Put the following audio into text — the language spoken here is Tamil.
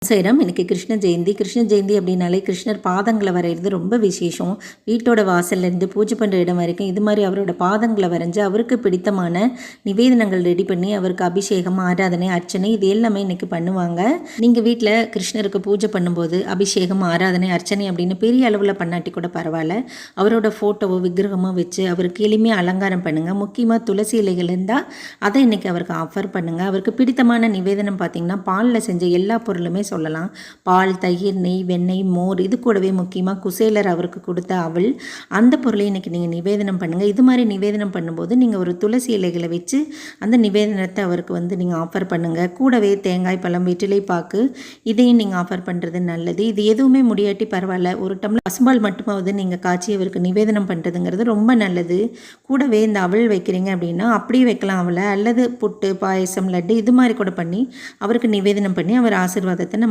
சைராம். இன்னைக்கு கிருஷ்ண ஜெயந்தி. கிருஷ்ண ஜெயந்தி அப்படின்னாலே கிருஷ்ணர் பாதங்களை வரைகிறது ரொம்ப விசேஷம். வீட்டோட வாசல்லேருந்து பூஜை பண்ணுற இடம் வரைக்கும் இது மாதிரி அவரோட பாதங்களை வரைஞ்சி அவருக்கு பிடித்தமான நிவேதனங்கள் ரெடி பண்ணி அவருக்கு அபிஷேகம், ஆராதனை, அர்ச்சனை இது எல்லாமே இன்னைக்கு பண்ணுவாங்க. நீங்கள் வீட்டில் கிருஷ்ணருக்கு பூஜை பண்ணும்போது அபிஷேகம், ஆராதனை, அர்ச்சனை அப்படின்னு பெரிய அளவில் பண்ணாட்டி கூட பரவாயில்ல, அவரோட ஃபோட்டோவோ விக்கிரகமோ வச்சு அவருக்கு எளிமையாக அலங்காரம் பண்ணுங்கள். முக்கியமாக துளசி இலைகள் இருந்தால் அதை இன்னைக்கு அவருக்கு ஆஃபர் பண்ணுங்கள். அவருக்கு பிடித்தமான நிவேதனம் பார்த்திங்கன்னா பாலில் செஞ்ச எல்லா பொருளுமே சொல்லலாம். பால், தயிர், நெய், வெண்ணெய், மோர், இது கூடவே முக்கியமாக குசேலர் அவருக்கு கொடுத்த அவள், அந்த பொருளை இன்றைக்கி நீங்கள் நிவேதனம் பண்ணுங்கள். இது மாதிரி நிவேதனம் பண்ணும்போது நீங்கள் ஒரு துளசி இலைகளை வச்சு அந்த நிவேதனத்தை அவருக்கு நீங்கள் ஆஃபர் பண்ணுங்கள். கூடவே தேங்காய் பழம், வெற்றிலை பாக்கு இதையும் நீங்கள் ஆஃபர் பண்ணுறது நல்லது. இது எதுவுமே முடியாட்டி பரவாயில்ல, ஒரு டம்ளர் பசும்பால் மட்டுமாவது நீங்கள் காய்ச்சி அவருக்கு நிவேதனம் பண்ணுறதுங்கிறது ரொம்ப நல்லது. கூடவே இந்த அவள் வைக்கிறீங்க அப்படின்னா அப்படியே வைக்கலாம் அவளை, அல்லது புட்டு, பாயசம், லட்டு இது மாதிரி கூட பண்ணி அவருக்கு நிவேதனம் பண்ணி அவர் ஆசீர்வாதத்தை